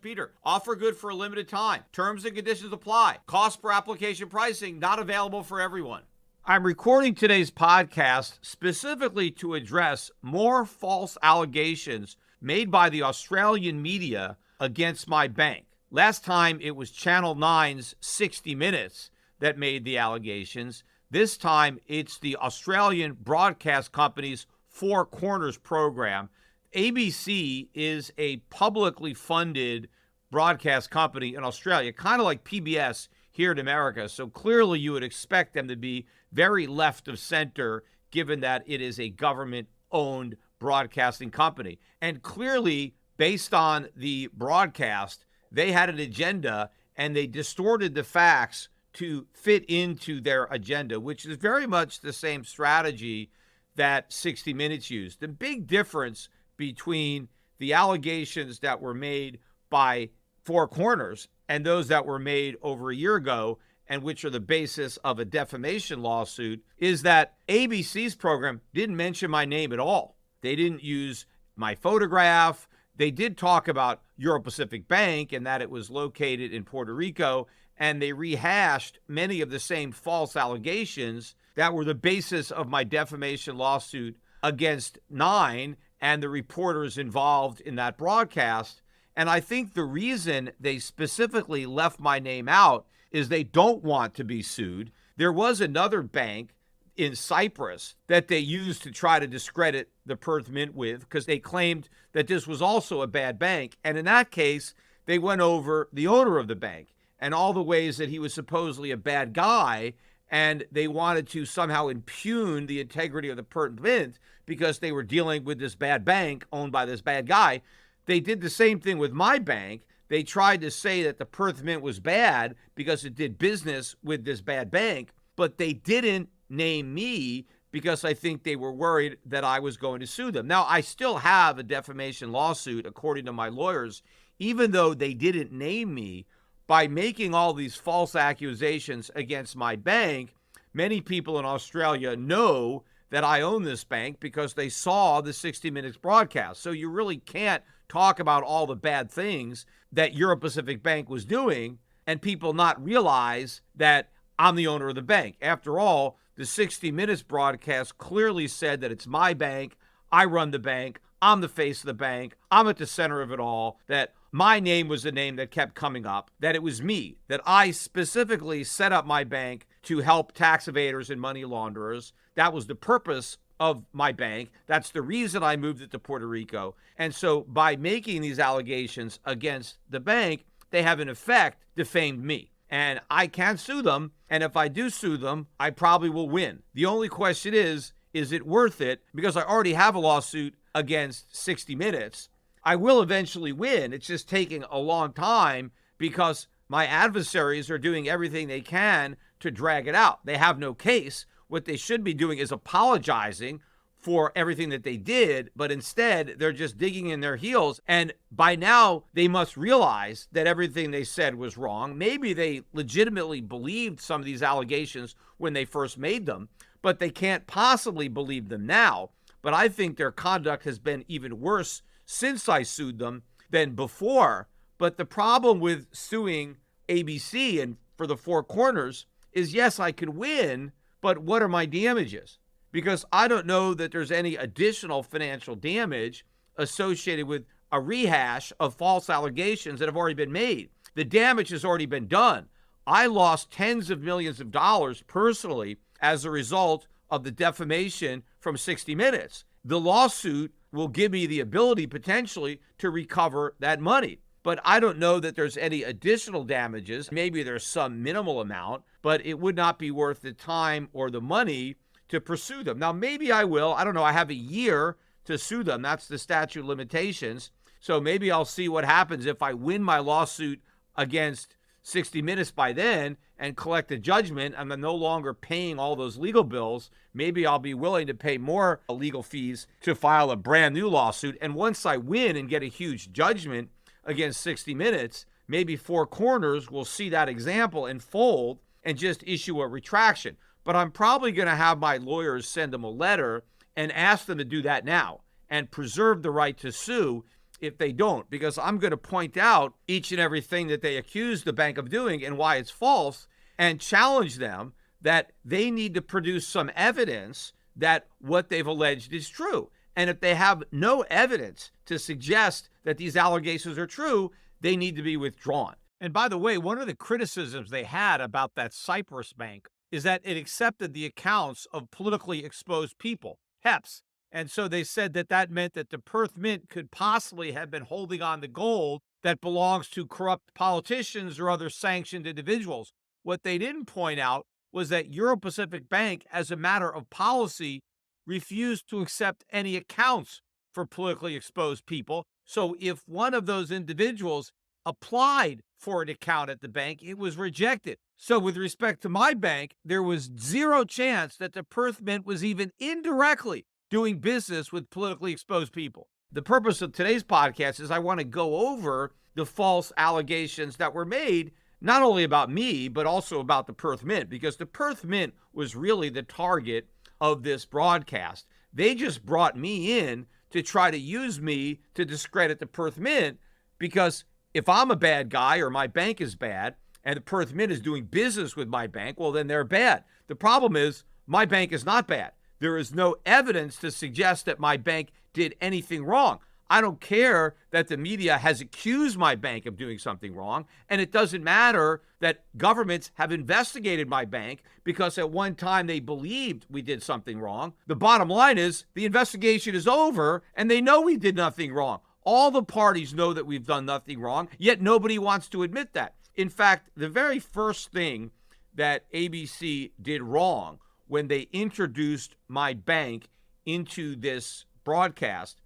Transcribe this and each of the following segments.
Peter, offer good for a limited time. Terms and conditions apply. Cost per application pricing not available for everyone. I'm recording today's podcast specifically to address more false allegations made by the Australian media against my bank. Last time it was Channel 9's 60 Minutes that made the allegations. This time it's the Australian broadcast company's Four Corners program. ABC is a publicly funded broadcast company in Australia, kind of like PBS here in America. So clearly you would expect them to be very left of center, given that it is a government-owned broadcasting company. And clearly, based on the broadcast, they had an agenda and they distorted the facts to fit into their agenda, which is very much the same strategy that 60 Minutes used. The big difference between the allegations that were made by Four Corners and those that were made over a year ago, and which are the basis of a defamation lawsuit, is that ABC's program didn't mention my name at all. They didn't use my photograph. They did talk about Euro Pacific Bank and that it was located in Puerto Rico, and they rehashed many of the same false allegations that were the basis of my defamation lawsuit against Nine and the reporters involved in that broadcast. And I think the reason they specifically left my name out is they don't want to be sued. There was another bank in Cyprus that they used to try to discredit the Perth Mint with, because they claimed that this was also a bad bank. And in that case, they went over the owner of the bank and all the ways that he was supposedly a bad guy, and they wanted to somehow impugn the integrity of the Perth Mint because they were dealing with this bad bank owned by this bad guy. They did the same thing with my bank. They tried to say that the Perth Mint was bad because it did business with this bad bank, but they didn't name me because I think they were worried that I was going to sue them. Now, I still have a defamation lawsuit, according to my lawyers, even though they didn't name me. By making all these false accusations against my bank, many people in Australia know that I own this bank because they saw the 60 Minutes broadcast. So you really can't talk about all the bad things that Euro Pacific Bank was doing and people not realize that I'm the owner of the bank. After all, the 60 Minutes broadcast clearly said that it's my bank, I run the bank, I'm the face of the bank, I'm at the center of it all, that my name was the name that kept coming up, that it was me, that I specifically set up my bank to help tax evaders and money launderers. That was the purpose of my bank. That's the reason I moved it to Puerto Rico. And so by making these allegations against the bank, they have in effect defamed me. And I can't sue them. And if I do sue them, I probably will win. The only question is it worth it? Because I already have a lawsuit against 60 Minutes. I will eventually win. It's just taking a long time because my adversaries are doing everything they can to drag it out. They have no case. What they should be doing is apologizing for everything that they did, but instead they're just digging in their heels. And by now they must realize that everything they said was wrong. Maybe they legitimately believed some of these allegations when they first made them, but they can't possibly believe them now. But I think their conduct has been even worse since I sued them than before. But the problem with suing ABC and for the Four Corners is, yes, I could win, but what are my damages? Because I don't know that there's any additional financial damage associated with a rehash of false allegations that have already been made. The damage has already been done. I lost tens of millions of dollars personally as a result of the defamation from 60 Minutes. The lawsuit will give me the ability potentially to recover that money. But I don't know that there's any additional damages. Maybe there's some minimal amount, but it would not be worth the time or the money to pursue them. Now, maybe I will. I don't know. I have a year to sue them. That's the statute of limitations. So maybe I'll see what happens if I win my lawsuit against 60 Minutes by then and collect a judgment, and I'm no longer paying all those legal bills. Maybe I'll be willing to pay more legal fees to file a brand new lawsuit. And once I win and get a huge judgment against 60 Minutes, maybe Four Corners will see that example and fold and just issue a retraction. But I'm probably going to have my lawyers send them a letter and ask them to do that now and preserve the right to sue if they don't, because I'm going to point out each and everything that they accuse the bank of doing and why it's false, and challenge them that they need to produce some evidence that what they've alleged is true. And if they have no evidence to suggest that these allegations are true, they need to be withdrawn. And by the way, one of the criticisms they had about that Cyprus bank is that it accepted the accounts of politically exposed people, PEPs. And so they said that that meant that the Perth Mint could possibly have been holding on to gold that belongs to corrupt politicians or other sanctioned individuals. What they didn't point out was that Euro Pacific Bank, as a matter of policy, refused to accept any accounts for politically exposed people. So if one of those individuals applied for an account at the bank, it was rejected. So with respect to my bank, there was zero chance that the Perth Mint was even indirectly doing business with politically exposed people. The purpose of today's podcast is I want to go over the false allegations that were made, not only about me, but also about the Perth Mint, because the Perth Mint was really the target of this broadcast. They just brought me in to try to use me to discredit the Perth Mint, because if I'm a bad guy or my bank is bad and the Perth Mint is doing business with my bank, well, then they're bad. The problem is my bank is not bad. There is no evidence to suggest that my bank did anything wrong. I don't care that the media has accused my bank of doing something wrong, and it doesn't matter that governments have investigated my bank because at one time they believed we did something wrong. The bottom line is the investigation is over, and they know we did nothing wrong. All the parties know that we've done nothing wrong, yet nobody wants to admit that. In fact, the very first thing that ABC did wrong when they introduced my bank into this broadcast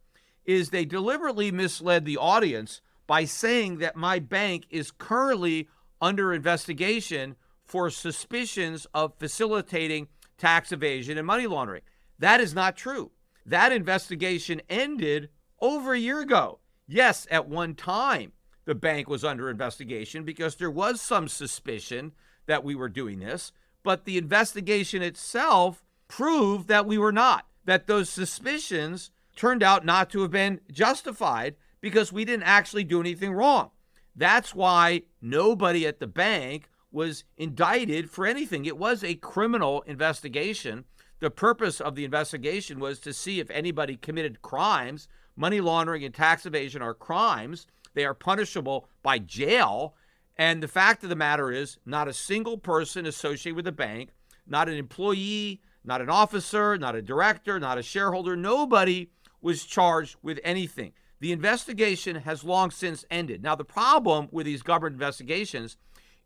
is they deliberately misled the audience by saying that my bank is currently under investigation for suspicions of facilitating tax evasion and money laundering. That is not true. That investigation ended over a year ago. Yes, at one time, the bank was under investigation because there was some suspicion that we were doing this, but the investigation itself proved that we were not, that those suspicions turned out not to have been justified because we didn't actually do anything wrong. That's why nobody at the bank was indicted for anything. It was a criminal investigation. The purpose of the investigation was to see if anybody committed crimes. Money laundering and tax evasion are crimes. They are punishable by jail. And the fact of the matter is, not a single person associated with the bank, not an employee, not an officer, not a director, not a shareholder, nobody was charged with anything. The investigation has long since ended. Now, the problem with these government investigations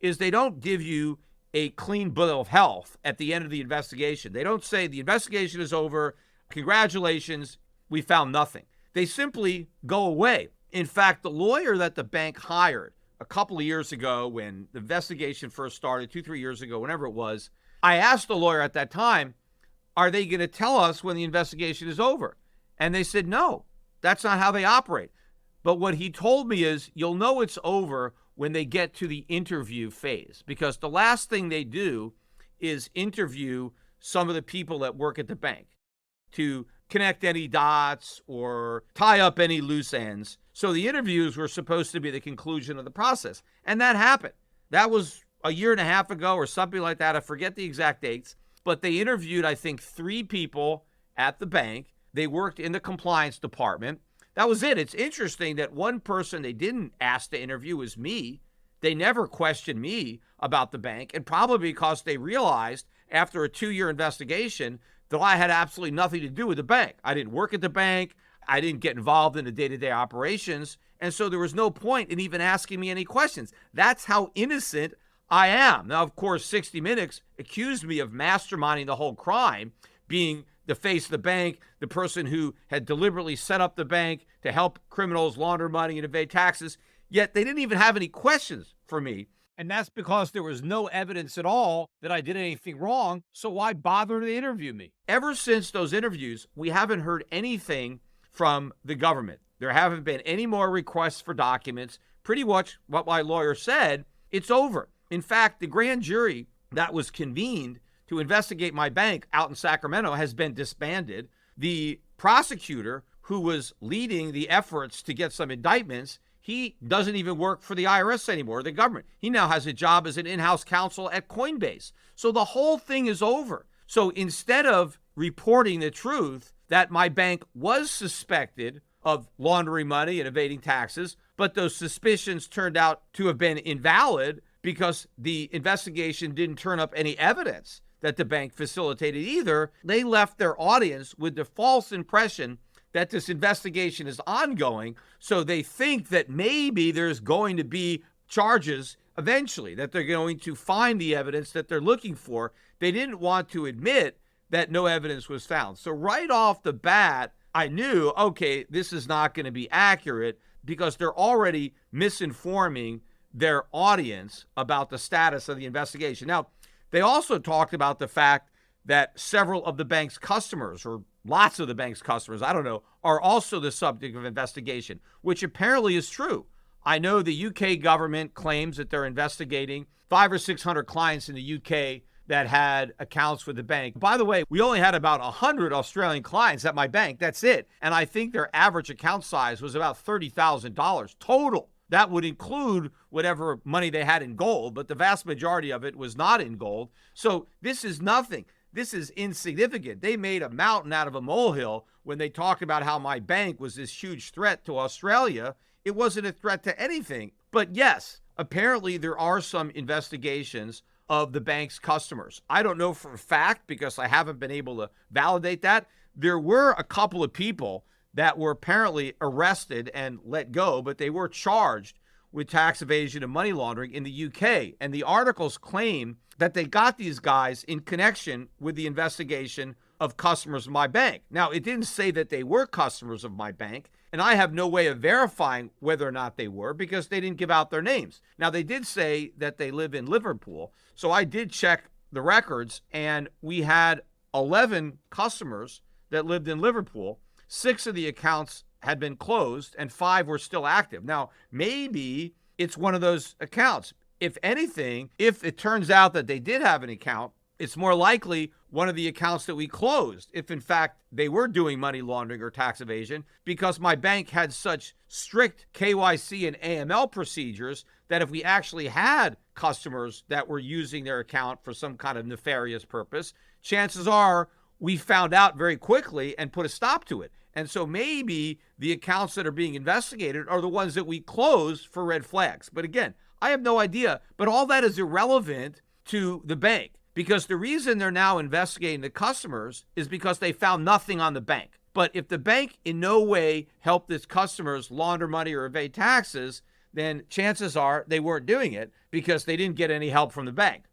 is they don't give you a clean bill of health at the end of the investigation. They don't say the investigation is over, congratulations, we found nothing. They simply go away. In fact, the lawyer that the bank hired a couple of years ago when the investigation first started, 2-3 years ago, whenever it was, I asked the lawyer at that time, are they going to tell us when the investigation is over? And they said, no, that's not how they operate. But what he told me is, you'll know it's over when they get to the interview phase, because the last thing they do is interview some of the people that work at the bank to connect any dots or tie up any loose ends. So the interviews were supposed to be the conclusion of the process. And that happened. That was a year and a half ago or something like that. I forget the exact dates. But they interviewed, I think, 3 people at the bank. They worked in the compliance department. That was it. It's interesting that one person they didn't ask to interview was me. They never questioned me about the bank, and probably because they realized after a 2-year investigation that I had absolutely nothing to do with the bank. I didn't work at the bank. I didn't get involved in the day-to-day operations. And so there was no point in even asking me any questions. That's how innocent I am. Now, of course, 60 Minutes accused me of masterminding the whole crime, being the face of the bank, the person who had deliberately set up the bank to help criminals launder money and evade taxes. Yet they didn't even have any questions for me. And that's because there was no evidence at all that I did anything wrong. So why bother to interview me? Ever since those interviews, we haven't heard anything from the government. There haven't been any more requests for documents. Pretty much what my lawyer said, it's over. In fact, the grand jury that was convened to investigate my bank out in Sacramento has been disbanded. The prosecutor who was leading the efforts to get some indictments, he doesn't even work for the IRS anymore, the government. He now has a job as an in-house counsel at Coinbase. So the whole thing is over. So instead of reporting the truth that my bank was suspected of laundering money and evading taxes, but those suspicions turned out to have been invalid because the investigation didn't turn up any evidence that the bank facilitated either, they left their audience with the false impression that this investigation is ongoing, so they think that maybe there's going to be charges eventually, that they're going to find the evidence that they're looking for. They didn't want to admit that no evidence was found. So right off the bat, I knew, okay, this is not going to be accurate because they're already misinforming their audience about the status of the investigation. Now, they also talked about the fact that several of the bank's customers, or lots of the bank's customers, I don't know, are also the subject of investigation, which apparently is true. I know the UK government claims that they're investigating 500 or 600 clients in the UK that had accounts with the bank. By the way, we only had about 100 Australian clients at my bank. That's it. And I think their average account size was about $30,000 total. That would include whatever money they had in gold, but the vast majority of it was not in gold. So this is nothing. This is insignificant. They made a mountain out of a molehill when they talked about how my bank was this huge threat to Australia. It wasn't a threat to anything. But yes, apparently there are some investigations of the bank's customers. I don't know for a fact because I haven't been able to validate that. There were a couple of people that were apparently arrested and let go, but they were charged with tax evasion and money laundering in the UK. And the articles claim that they got these guys in connection with the investigation of customers of my bank. Now, it didn't say that they were customers of my bank, and I have no way of verifying whether or not they were because they didn't give out their names. Now, they did say that they live in Liverpool, so I did check the records, and we had 11 customers that lived in Liverpool. 6 of the accounts had been closed, and 5 were still active. Now, maybe it's one of those accounts. If anything, if it turns out that they did have an account, it's more likely one of the accounts that we closed, if in fact they were doing money laundering or tax evasion, because my bank had such strict KYC and AML procedures that if we actually had customers that were using their account for some kind of nefarious purpose, chances are we found out very quickly and put a stop to it. And so maybe the accounts that are being investigated are the ones that we closed for red flags. But again, I have no idea. But all that is irrelevant to the bank because the reason they're now investigating the customers is because they found nothing on the bank. But if the bank in no way helped its customers launder money or evade taxes, then chances are they weren't doing it because they didn't get any help from the bank.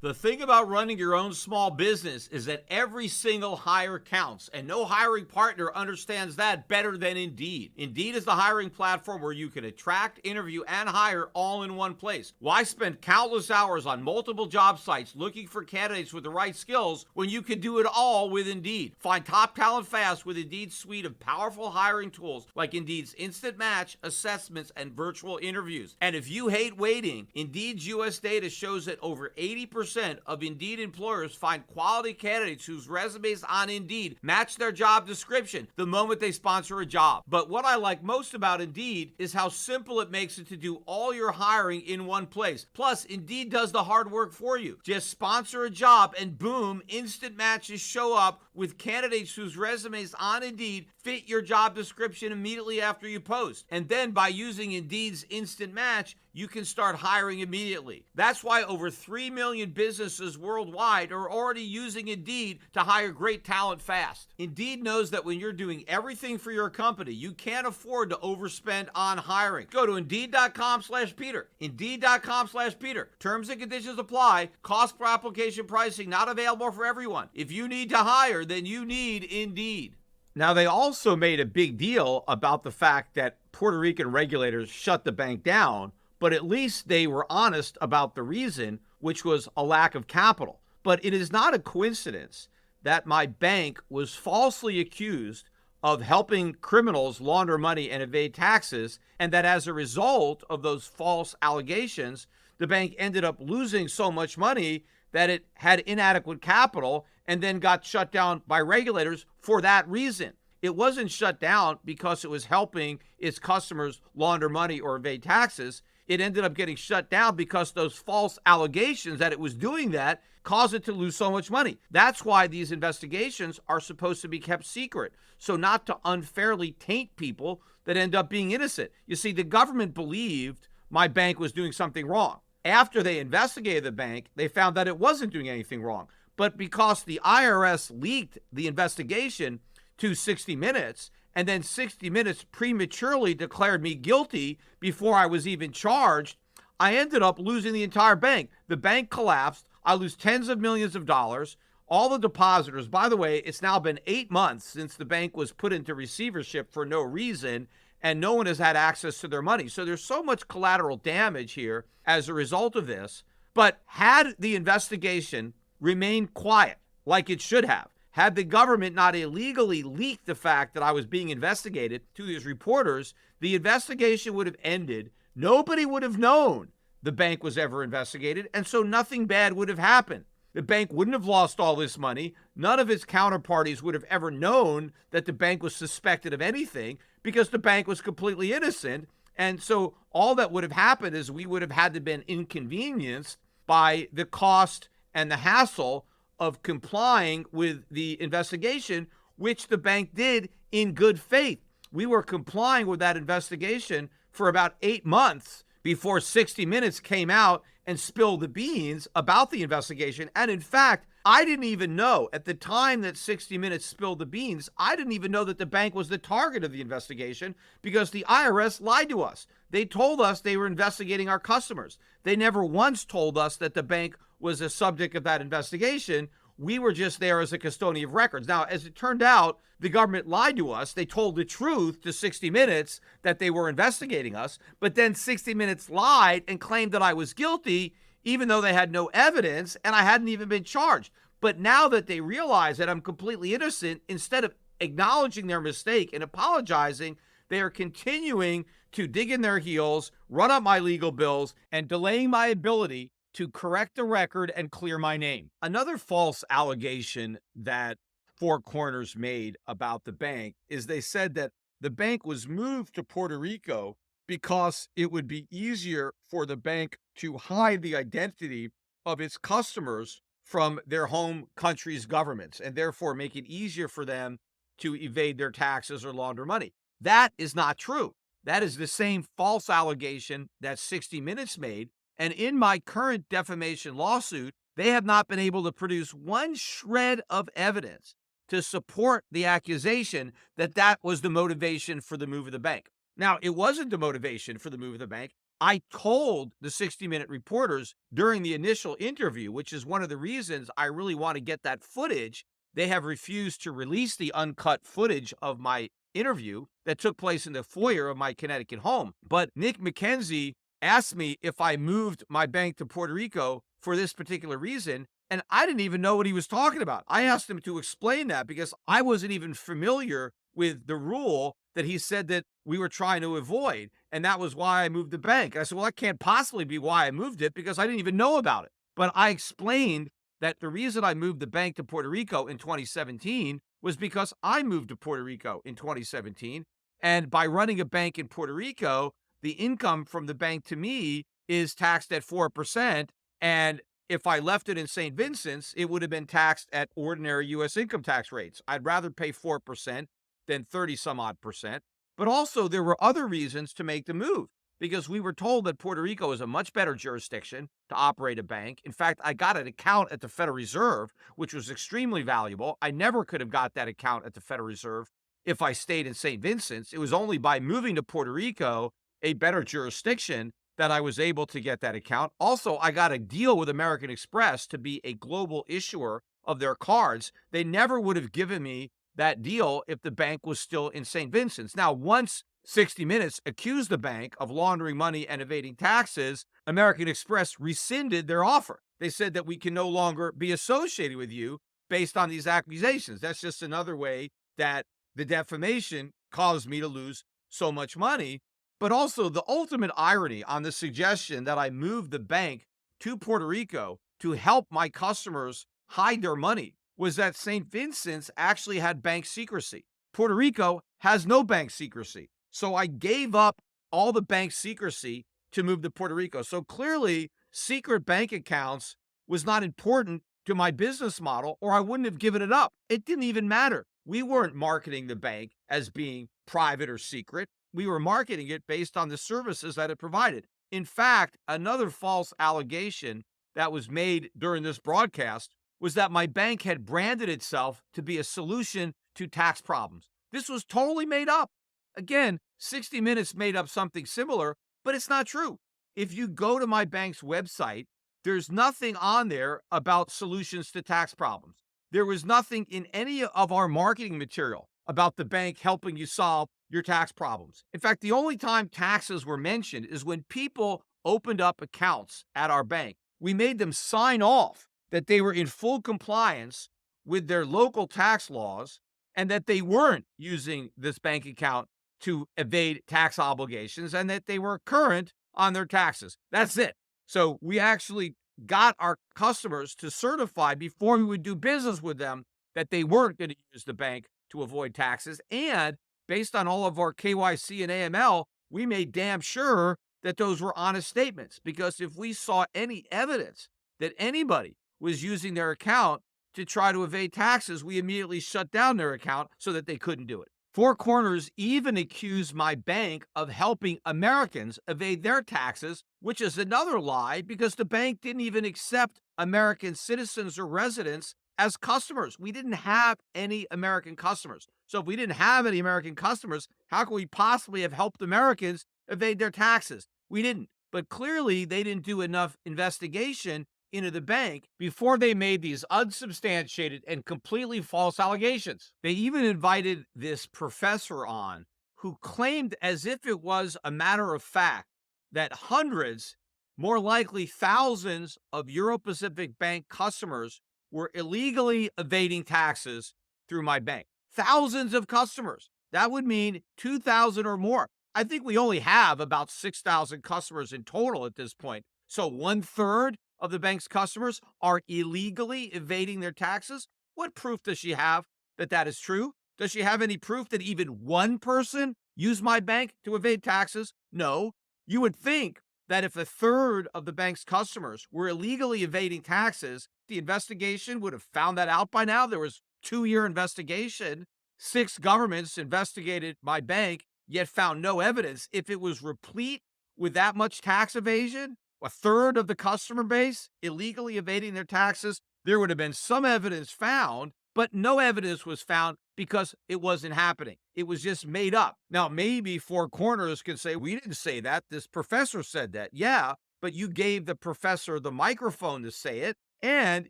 The thing about running your own small business is that every single hire counts, and no hiring partner understands that better than Indeed. Indeed is the hiring platform where you can attract, interview, and hire all in one place. Why spend countless hours on multiple job sites looking for candidates with the right skills when you can do it all with Indeed? Find top talent fast with Indeed's suite of powerful hiring tools like Indeed's Instant Match, assessments, and virtual interviews. And if you hate waiting, Indeed's US data shows that over 80% of Indeed employers find quality candidates whose resumes on Indeed match their job description the moment they sponsor a job. But what I like most about Indeed is how simple it makes it to do all your hiring in one place. Plus, Indeed does the hard work for you. Just sponsor a job and boom, instant matches show up with candidates whose resumes on Indeed fit your job description immediately after you post. And then by using Indeed's Instant Match, you can start hiring immediately. That's why over 3 million businesses worldwide are already using Indeed to hire great talent fast. Indeed knows that when you're doing everything for your company, you can't afford to overspend on hiring. Go to Indeed.com/Peter. Indeed.com/Peter. Terms and conditions apply. Cost per application pricing not available for everyone. If you need to hire, then you need Indeed. Now, they also made a big deal about the fact that Puerto Rican regulators shut the bank down, but at least they were honest about the reason, which was a lack of capital. But it is not a coincidence that my bank was falsely accused of helping criminals launder money and evade taxes, and that as a result of those false allegations, the bank ended up losing so much money that it had inadequate capital and then got shut down by regulators for that reason. It wasn't shut down because it was helping its customers launder money or evade taxes. It ended up getting shut down because those false allegations that it was doing that caused it to lose so much money. That's why these investigations are supposed to be kept secret, so not to unfairly taint people that end up being innocent. You see, the government believed my bank was doing something wrong. After they investigated the bank, they found that it wasn't doing anything wrong. But because the IRS leaked the investigation to 60 Minutes, and then 60 Minutes prematurely declared me guilty before I was even charged, I ended up losing the entire bank. The bank collapsed. I lose tens of millions of dollars. All the depositors, by the way, it's now been 8 months since the bank was put into receivership for no reason, and no one has had access to their money. So there's so much collateral damage here as a result of this. But had the investigation remained quiet, like it should have, had the government not illegally leaked the fact that I was being investigated to these reporters, the investigation would have ended. Nobody would have known the bank was ever investigated, and so nothing bad would have happened. The bank wouldn't have lost all this money. None of its counterparties would have ever known that the bank was suspected of anything because the bank was completely innocent. And so all that would have happened is we would have had to been inconvenienced by the cost and the hassle of complying with the investigation, which the bank did in good faith. We were complying with that investigation for about 8 months before 60 Minutes came out and spilled the beans about the investigation. And in fact, I didn't even know at the time that 60 Minutes spilled the beans, I didn't even know that the bank was the target of the investigation because the IRS lied to us. They told us they were investigating our customers. They never once told us that the bank was a subject of that investigation. We were just there as a custodian of records. Now, as it turned out, the government lied to us. They told the truth to 60 Minutes that they were investigating us, but then 60 Minutes lied and claimed that I was guilty, even though they had no evidence and I hadn't even been charged. But now that they realize that I'm completely innocent, instead of acknowledging their mistake and apologizing, they are continuing to dig in their heels, run up my legal bills, and delaying my ability to correct the record and clear my name. Another false allegation that Four Corners made about the bank is they said that the bank was moved to Puerto Rico because it would be easier for the bank to hide the identity of its customers from their home country's governments and therefore make it easier for them to evade their taxes or launder money. That is not true. That is the same false allegation that 60 Minutes made. And in my current defamation lawsuit, they have not been able to produce one shred of evidence to support the accusation that that was the motivation for the move of the bank. Now, it wasn't the motivation for the move of the bank. I told the 60-minute reporters during the initial interview, which is one of the reasons I really want to get that footage. They have refused to release the uncut footage of my interview that took place in the foyer of my Connecticut home. But Nick McKenzie asked me if I moved my bank to Puerto Rico for this particular reason, and I didn't even know what he was talking about. I asked him to explain that because I wasn't even familiar with the rule that he said that we were trying to avoid, and that was why I moved the bank. And I said, well, that can't possibly be why I moved it because I didn't even know about it. But I explained that the reason I moved the bank to Puerto Rico in 2017 was because I moved to Puerto Rico in 2017, and by running a bank in Puerto Rico, the income from the bank to me is taxed at 4%. And if I left it in St. Vincent's, it would have been taxed at ordinary U.S. income tax rates. I'd rather pay 4% than 30 some odd percent. But also there were other reasons to make the move because we were told that Puerto Rico is a much better jurisdiction to operate a bank. In fact, I got an account at the Federal Reserve, which was extremely valuable. I never could have got that account at the Federal Reserve if I stayed in St. Vincent's. It was only by moving to Puerto Rico, a better jurisdiction, that I was able to get that account. Also, I got a deal with American Express to be a global issuer of their cards. They never would have given me that deal if the bank was still in St. Vincent's. Now, once 60 Minutes accused the bank of laundering money and evading taxes, American Express rescinded their offer. They said that we can no longer be associated with you based on these accusations. That's just another way that the defamation caused me to lose so much money. But also the ultimate irony on the suggestion that I moved the bank to Puerto Rico to help my customers hide their money was that St. Vincent's actually had bank secrecy. Puerto Rico has no bank secrecy. So I gave up all the bank secrecy to move to Puerto Rico. So clearly, secret bank accounts was not important to my business model, or I wouldn't have given it up. It didn't even matter. We weren't marketing the bank as being private or secret. We were marketing it based on the services that it provided. In fact, another false allegation that was made during this broadcast was that my bank had branded itself to be a solution to tax problems. This was totally made up. Again, 60 Minutes made up something similar, but it's not true. If you go to my bank's website, there's nothing on there about solutions to tax problems. There was nothing in any of our marketing material about the bank helping you solve your tax problems. In fact, the only time taxes were mentioned is when people opened up accounts at our bank. We made them sign off that they were in full compliance with their local tax laws and that they weren't using this bank account to evade tax obligations and that they were current on their taxes. That's it. So we actually got our customers to certify before we would do business with them that they weren't going to use the bank to avoid taxes. And based on all of our KYC and AML, we made damn sure that those were honest statements. Because if we saw any evidence that anybody was using their account to try to evade taxes, we immediately shut down their account so that they couldn't do it. Four Corners even accused my bank of helping Americans evade their taxes, which is another lie because the bank didn't even accept American citizens or residents as customers. We didn't have any American customers. So if we didn't have any American customers, how could we possibly have helped Americans evade their taxes? We didn't. But clearly, they didn't do enough investigation into the bank before they made these unsubstantiated and completely false allegations. They even invited this professor on who claimed, as if it was a matter of fact, that hundreds, more likely thousands of Euro-Pacific Bank customers were illegally evading taxes through my bank. Thousands of customers. That would mean 2,000 or more. I think we only have about 6,000 customers in total at this point. So 1/3 of the bank's customers are illegally evading their taxes. What proof does she have that that is true? Does she have any proof that even one person used my bank to evade taxes? No. You would think that if 1/3 of the bank's customers were illegally evading taxes, the investigation would have found that out by now. There was a 2-year investigation. 6 governments investigated my bank, yet found no evidence. If it was replete with that much tax evasion, 1/3 of the customer base illegally evading their taxes, there would have been some evidence found, but no evidence was found because it wasn't happening. It was just made up. Now, maybe Four Corners can say, we didn't say that. This professor said that. Yeah, but you gave the professor the microphone to say it, and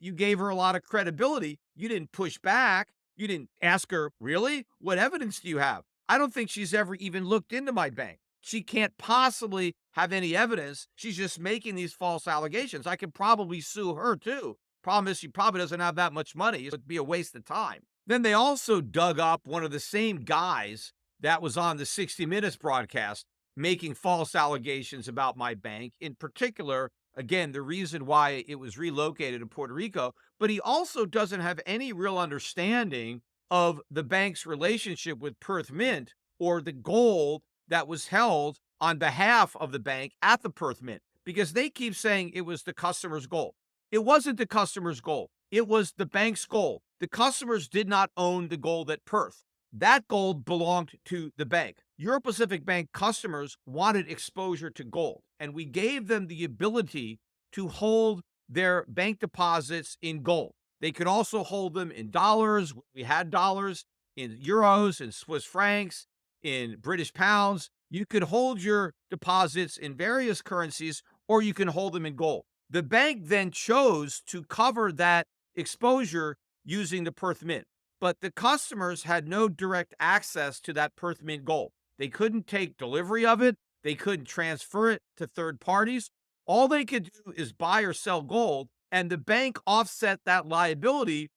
you gave her a lot of credibility. You didn't push back. You didn't ask her, really? What evidence do you have? I don't think she's ever even looked into my bank. She can't possibly have any evidence. She's just making these false allegations. I could probably sue her too. Problem is, she probably doesn't have that much money. It would be a waste of time. Then they also dug up one of the same guys that was on the 60 Minutes broadcast making false allegations about my bank. In particular, again, the reason why it was relocated to Puerto Rico, but he also doesn't have any real understanding of the bank's relationship with Perth Mint or the gold that was held on behalf of the bank at the Perth Mint, because they keep saying it was the customer's gold. It wasn't the customer's gold. It was the bank's gold. The customers did not own the gold at Perth. That gold belonged to the bank. Euro-Pacific Bank customers wanted exposure to gold, and we gave them the ability to hold their bank deposits in gold. They could also hold them in dollars. We had dollars, in euros, in Swiss francs, in British pounds. You could hold your deposits in various currencies, or you can hold them in gold. The bank then chose to cover that exposure using the Perth Mint, but the customers had no direct access to that Perth Mint gold. They couldn't take delivery of it. They couldn't transfer it to third parties. All they could do is buy or sell gold, and the bank offset that liability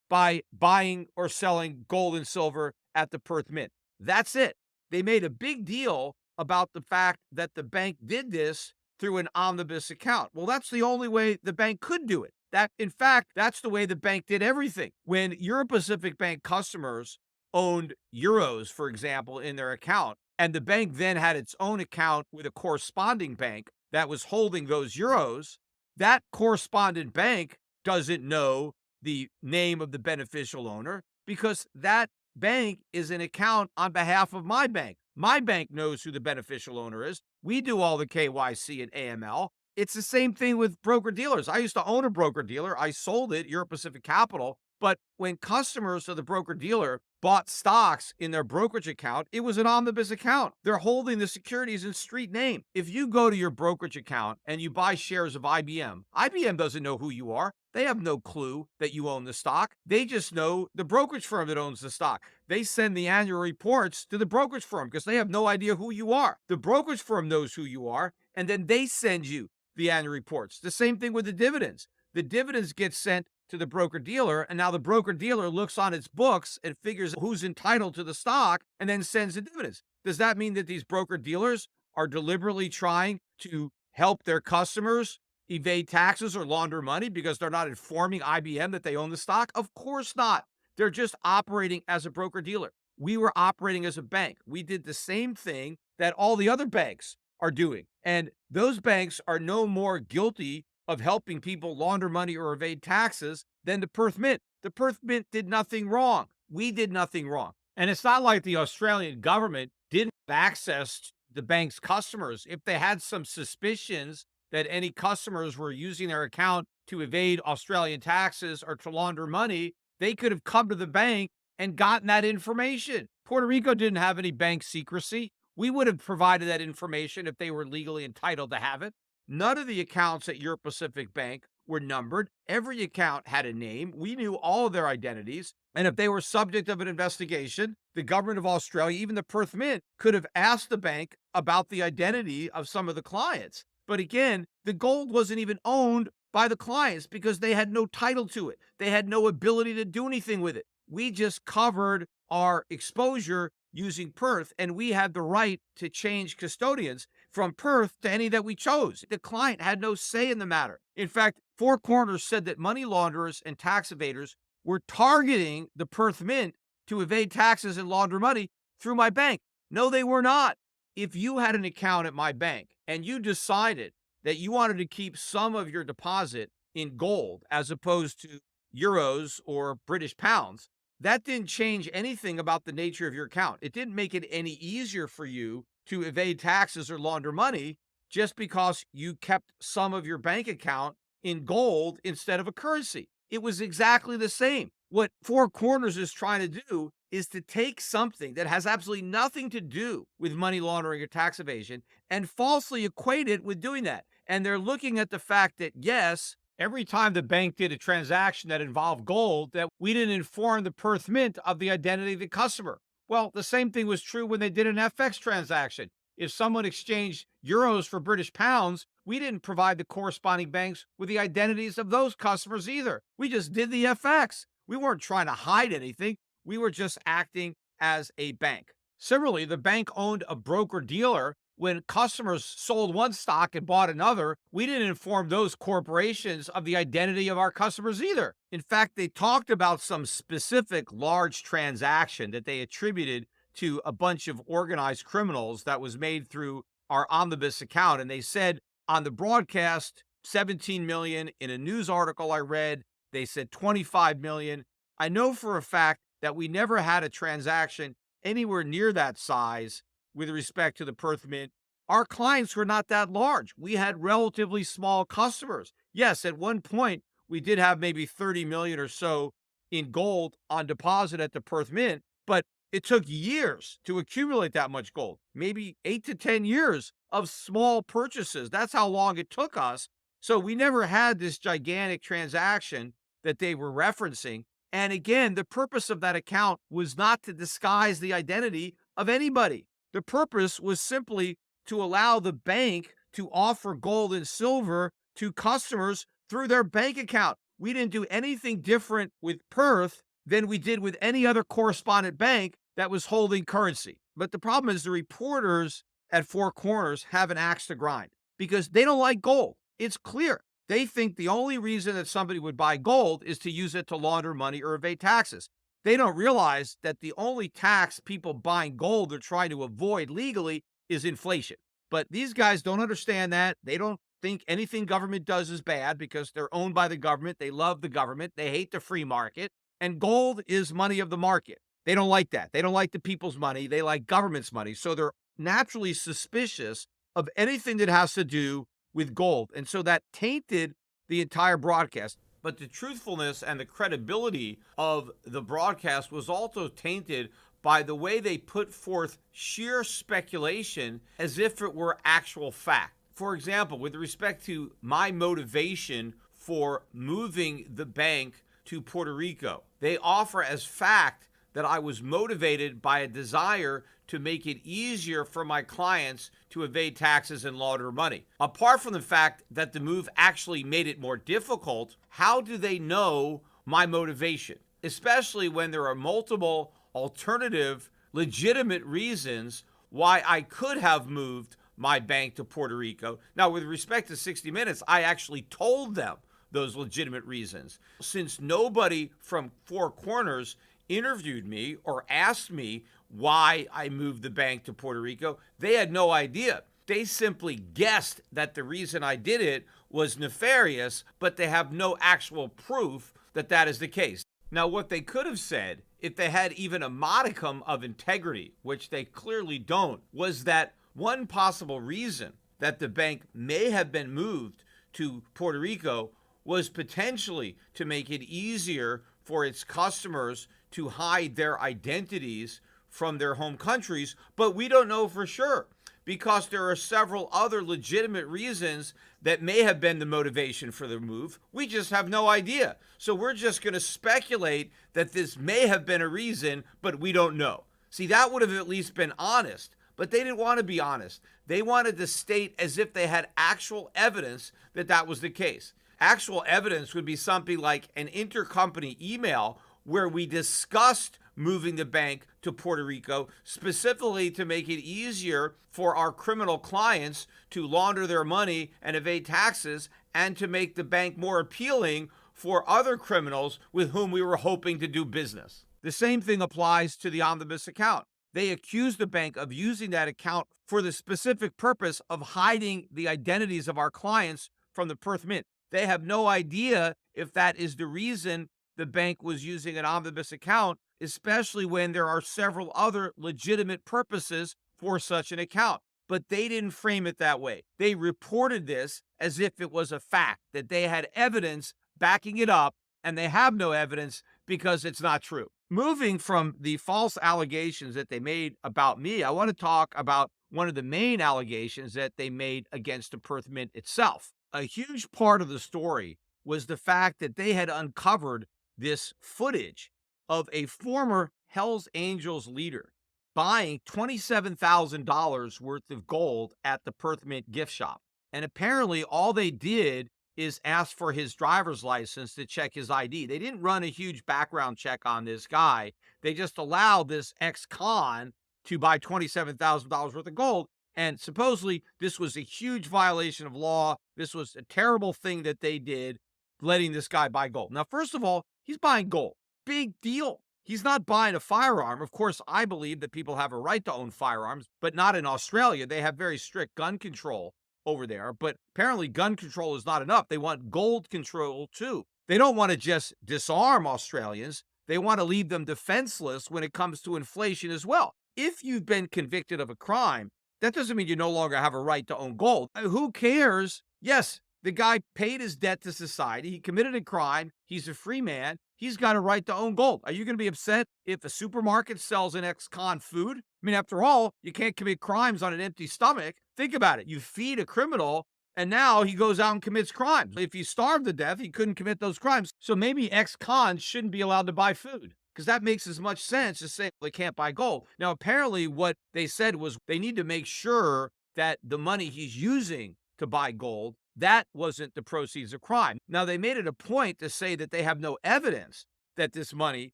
by buying or selling gold and silver at the Perth Mint. That's it. They made a big deal about the fact that the bank did this through an omnibus account. Well, that's the only way the bank could do it. In fact, that's the way the bank did everything. When Euro-Pacific Bank customers owned euros, for example, in their account, and the bank then had its own account with a corresponding bank that was holding those euros, that correspondent bank doesn't know the name of the beneficial owner because that bank is an account on behalf of my bank. My bank knows who the beneficial owner is. We do all the KYC and AML. It's the same thing with broker dealers. I used to own a broker dealer. I sold it, Euro Pacific Capital. But when customers of the broker dealer bought stocks in their brokerage account, it was an omnibus account. They're holding the securities in street name. If you go to your brokerage account and you buy shares of IBM doesn't know who you are. They have no clue that you own the stock. They just know the brokerage firm that owns the stock. They send the annual reports to the brokerage firm because they have no idea who you are. The brokerage firm knows who you are, and then they send you the annual reports. The same thing with the dividends. The dividends get sent to the broker dealer, and now the broker dealer looks on its books and figures who's entitled to the stock and then sends the dividends. Does that mean that these broker dealers are deliberately trying to help their customers evade taxes or launder money because they're not informing IBM that they own the stock? Of course not. They're just operating as a broker dealer. We were operating as a bank. We did the same thing that all the other banks are doing. And those banks are no more guilty of helping people launder money or evade taxes than the Perth Mint. The Perth Mint did nothing wrong. We did nothing wrong. And it's not like the Australian government didn't have access to the bank's customers. If they had some suspicions that any customers were using their account to evade Australian taxes or to launder money, they could have come to the bank and gotten that information. Puerto Rico didn't have any bank secrecy. We would have provided that information if they were legally entitled to have it. None of the accounts at Euro Pacific Bank were numbered. Every account had a name. We knew all of their identities. And if they were subject of an investigation, the government of Australia, even the Perth Mint, could have asked the bank about the identity of some of the clients. But again, the gold wasn't even owned by the clients because they had no title to it. They had no ability to do anything with it. We just covered our exposure using Perth, and we had the right to change custodians from Perth to any that we chose. The client had no say in the matter. In fact, Four Corners said that money launderers and tax evaders were targeting the Perth Mint to evade taxes and launder money through my bank. No, they were not. If you had an account at my bank and you decided that you wanted to keep some of your deposit in gold as opposed to euros or British pounds, that didn't change anything about the nature of your account. It didn't make it any easier for you to evade taxes or launder money just because you kept some of your bank account in gold instead of a currency. It was exactly the same. What Four Corners is trying to do is to take something that has absolutely nothing to do with money laundering or tax evasion and falsely equate it with doing that. And they're looking at the fact that, yes, every time the bank did a transaction that involved gold, that we didn't inform the Perth Mint of the identity of the customer. Well, the same thing was true when they did an FX transaction. If someone exchanged euros for British pounds, we didn't provide the corresponding banks with the identities of those customers either. We just did the FX. We weren't trying to hide anything. We were just acting as a bank. Similarly, the bank owned a broker-dealer. When customers sold one stock and bought another, we didn't inform those corporations of the identity of our customers either. In fact, they talked about some specific large transaction that they attributed to a bunch of organized criminals that was made through our omnibus account. And they said on the broadcast, 17 million. In a news article I read, they said 25 million. I know for a fact that we never had a transaction anywhere near that size with respect to the Perth Mint. Our clients were not that large. We had relatively small customers. Yes, at one point, we did have maybe 30 million or so in gold on deposit at the Perth Mint, but it took years to accumulate that much gold, maybe 8 to 10 years of small purchases. That's how long it took us. So we never had this gigantic transaction that they were referencing. And again, the purpose of that account was not to disguise the identity of anybody. The purpose was simply to allow the bank to offer gold and silver to customers through their bank account. We didn't do anything different with Perth than we did with any other correspondent bank that was holding currency. But the problem is the reporters at Four Corners have an axe to grind because they don't like gold. It's clear. They think the only reason that somebody would buy gold is to use it to launder money or evade taxes. They don't realize that the only tax people buying gold are trying to avoid legally is inflation. But these guys don't understand that. They don't think anything government does is bad because they're owned by the government. They love the government. They hate the free market. And gold is money of the market. They don't like that. They don't like the people's money. They like government's money. So they're naturally suspicious of anything that has to do with gold. And so that tainted the entire broadcast. But the truthfulness and the credibility of the broadcast was also tainted by the way they put forth sheer speculation as if it were actual fact. For example, with respect to my motivation for moving the bank to Puerto Rico, they offer as fact that I was motivated by a desire to make it easier for my clients to evade taxes and launder money. Apart from the fact that the move actually made it more difficult, how do they know my motivation? Especially when there are multiple alternative, legitimate reasons why I could have moved my bank to Puerto Rico. Now, with respect to 60 Minutes, I actually told them those legitimate reasons. Since nobody from Four Corners interviewed me or asked me why I moved the bank to Puerto Rico, they had no idea. They simply guessed that the reason I did it was nefarious, but they have no actual proof that that is the case. Now, what they could have said, if they had even a modicum of integrity, which they clearly don't, was that one possible reason that the bank may have been moved to Puerto Rico was potentially to make it easier for its customers to hide their identities from their home countries, but we don't know for sure because there are several other legitimate reasons that may have been the motivation for the move. We just have no idea. So we're just going to speculate that this may have been a reason, but we don't know. See, that would have at least been honest, but they didn't want to be honest. They wanted to state as if they had actual evidence that that was the case. Actual evidence would be something like an intercompany email where we discussed moving the bank to Puerto Rico specifically to make it easier for our criminal clients to launder their money and evade taxes and to make the bank more appealing for other criminals with whom we were hoping to do business. The same thing applies to the omnibus account. They accused the bank of using that account for the specific purpose of hiding the identities of our clients from the Perth Mint. They have no idea if that is the reason the bank was using an omnibus account, especially when there are several other legitimate purposes for such an account. But they didn't frame it that way. They reported this as if it was a fact, that they had evidence backing it up, and they have no evidence because it's not true. Moving from the false allegations that they made about me, I want to talk about one of the main allegations that they made against the Perth Mint itself. A huge part of the story was the fact that they had uncovered this footage of a former Hells Angels leader buying $27,000 worth of gold at the Perth Mint gift shop. And apparently all they did is ask for his driver's license to check his ID. They didn't run a huge background check on this guy. They just allowed this ex-con to buy $27,000 worth of gold. And supposedly this was a huge violation of law. This was a terrible thing that they did, letting this guy buy gold. Now, first of all, he's buying gold. Big deal. He's not buying a firearm. Of course, I believe that people have a right to own firearms, but not in Australia. They have very strict gun control over there. But apparently gun control is not enough. They want gold control too. They don't want to just disarm Australians. They want to leave them defenseless when it comes to inflation as well. If you've been convicted of a crime, that doesn't mean you no longer have a right to own gold. Who cares? Yes, the guy paid his debt to society. He committed a crime. He's a free man. He's got a right to own gold. Are you going to be upset if a supermarket sells an ex-con food? I mean, after all, you can't commit crimes on an empty stomach. Think about it. You feed a criminal, and now he goes out and commits crimes. If he starved to death, he couldn't commit those crimes. So maybe ex-cons shouldn't be allowed to buy food, because that makes as much sense as saying they can't buy gold. Now, apparently what they said was they need to make sure that the money he's using to buy gold, that wasn't the proceeds of crime. Now, they made it a point to say that they have no evidence that this money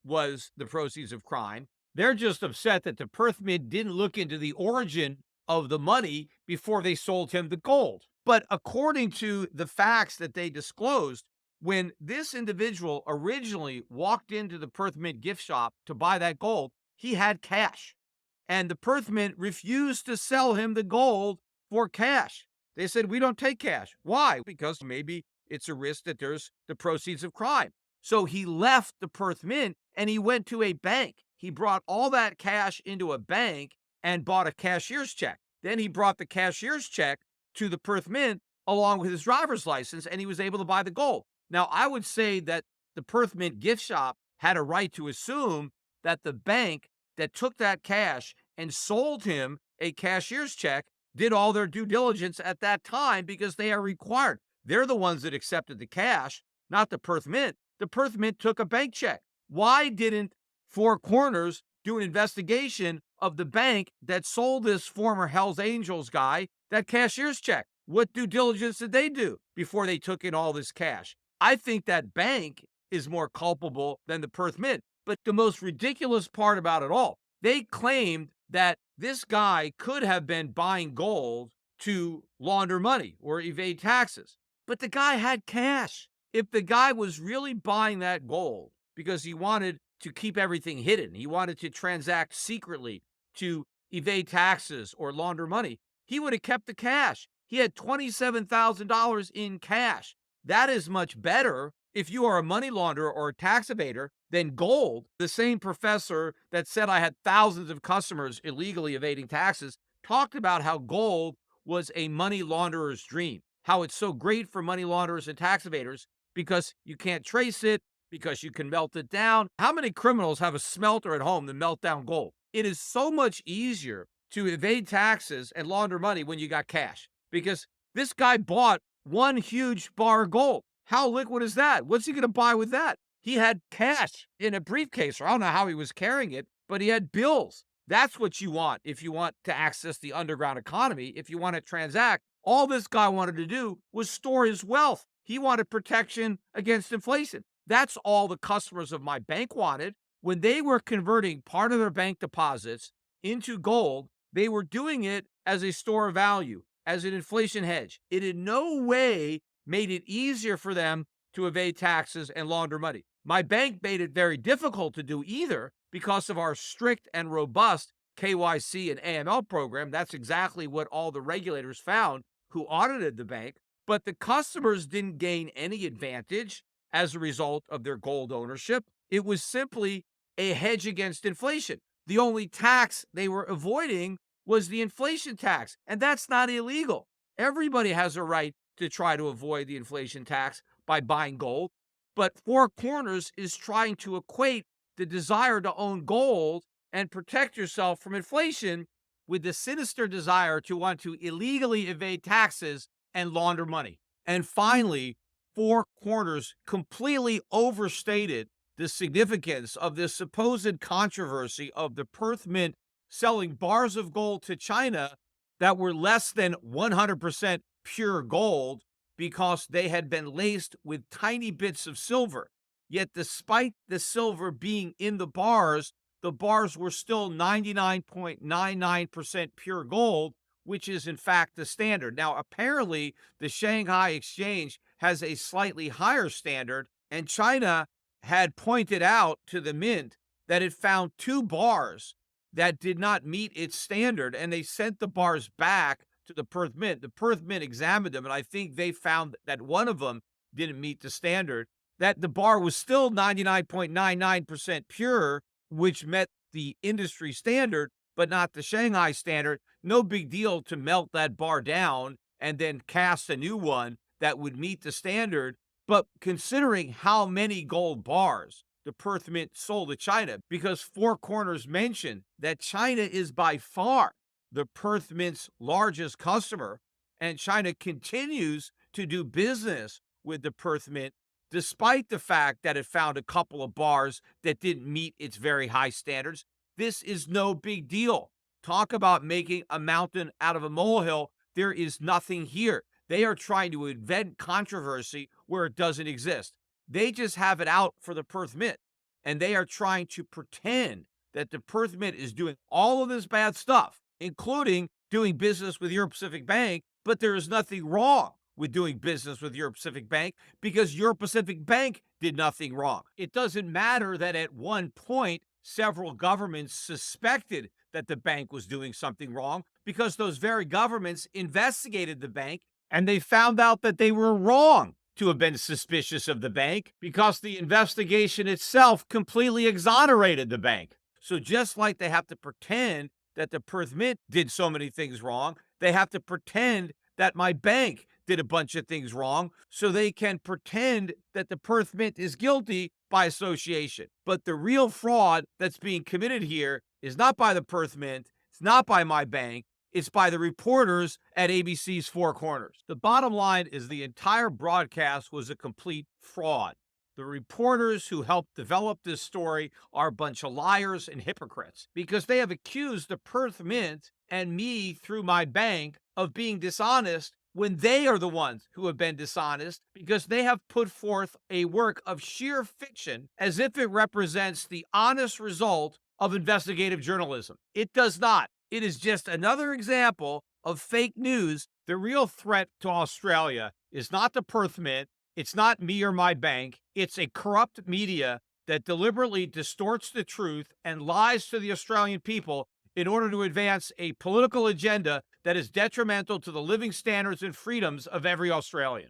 was the proceeds of crime. They're just upset that the Perth Mint didn't look into the origin of the money before they sold him the gold. But according to the facts that they disclosed, When this individual originally walked into the Perth Mint gift shop to buy that gold, he had cash. And the Perth Mint refused to sell him the gold for cash. They said, we don't take cash. Why? Because maybe it's a risk that there's the proceeds of crime. So he left the Perth Mint and he went to a bank. He brought all that cash into a bank and bought a cashier's check. Then he brought the cashier's check to the Perth Mint along with his driver's license, and he was able to buy the gold. Now, I would say that the Perth Mint gift shop had a right to assume that the bank that took that cash and sold him a cashier's check did all their due diligence at that time because they are required. They're the ones that accepted the cash, not the Perth Mint. The Perth Mint took a bank check. Why didn't Four Corners do an investigation of the bank that sold this former Hells Angels guy that cashier's check? What due diligence did they do before they took in all this cash? I think that bank is more culpable than the Perth Mint. But the most ridiculous part about it all, they claimed that this guy could have been buying gold to launder money or evade taxes. But the guy had cash. If the guy was really buying that gold because he wanted to keep everything hidden, he wanted to transact secretly to evade taxes or launder money, he would have kept the cash. He had $27,000 in cash. That is much better if you are a money launderer or a tax evader than gold. The same professor that said I had thousands of customers illegally evading taxes talked about how gold was a money launderer's dream, how it's so great for money launderers and tax evaders because you can't trace it, because you can melt it down. How many criminals have a smelter at home to melt down gold? It is so much easier to evade taxes and launder money when you got cash, because this guy bought one huge bar of gold. How liquid is that? What's he going to buy with that? He had cash in a briefcase, or I don't know how he was carrying it, but he had bills. That's what you want if you want to access the underground economy, if you want to transact. All this guy wanted to do was store his wealth. He wanted protection against inflation. That's all the customers of my bank wanted. When they were converting part of their bank deposits into gold, they were doing it as a store of value, as an inflation hedge. It in no way made it easier for them to evade taxes and launder money. My bank made it very difficult to do either because of our strict and robust KYC and AML program. That's exactly what all the regulators found who audited the bank. But the customers didn't gain any advantage as a result of their gold ownership. It was simply a hedge against inflation. The only tax they were avoiding was the inflation tax, and that's not illegal. Everybody has a right to try to avoid the inflation tax by buying gold, but Four Corners is trying to equate the desire to own gold and protect yourself from inflation with the sinister desire to want to illegally evade taxes and launder money. And finally, Four Corners completely overstated the significance of this supposed controversy of the Perth Mint selling bars of gold to China that were less than 100% pure gold because they had been laced with tiny bits of silver. Yet despite the silver being in the bars were still 99.99% pure gold, which is in fact the standard. Now, apparently, the Shanghai Exchange has a slightly higher standard, and China had pointed out to the mint that it found two bars that did not meet its standard, and they sent the bars back to the Perth Mint. The Perth Mint examined them, and I think they found that one of them didn't meet the standard, that the bar was still 99.99% pure, which met the industry standard, but not the Shanghai standard. No big deal to melt that bar down and then cast a new one that would meet the standard. But considering how many gold bars the Perth Mint sold to China, because Four Corners mentioned that China is by far the Perth Mint's largest customer, and China continues to do business with the Perth Mint, despite the fact that it found a couple of bars that didn't meet its very high standards. This is no big deal. Talk about making a mountain out of a molehill. There is nothing here. They are trying to invent controversy where it doesn't exist. They just have it out for the Perth Mint, and they are trying to pretend that the Perth Mint is doing all of this bad stuff, including doing business with Euro Pacific Bank, but there is nothing wrong with doing business with Euro Pacific Bank because Euro Pacific Bank did nothing wrong. It doesn't matter that at one point, several governments suspected that the bank was doing something wrong because those very governments investigated the bank and they found out that they were wrong to have been suspicious of the bank because the investigation itself completely exonerated the bank. So just like they have to pretend that the Perth Mint did so many things wrong, they have to pretend that my bank did a bunch of things wrong so they can pretend that the Perth Mint is guilty by association. But the real fraud that's being committed here is not by the Perth Mint, it's not by my bank, it's by the reporters at ABC's Four Corners. The bottom line is the entire broadcast was a complete fraud. The reporters who helped develop this story are a bunch of liars and hypocrites because they have accused the Perth Mint and me through my bank of being dishonest when they are the ones who have been dishonest because they have put forth a work of sheer fiction as if it represents the honest result of investigative journalism. It does not. It is just another example of fake news. The real threat to Australia is not the Perth Mint. It's not me or my bank. It's a corrupt media that deliberately distorts the truth and lies to the Australian people in order to advance a political agenda that is detrimental to the living standards and freedoms of every Australian.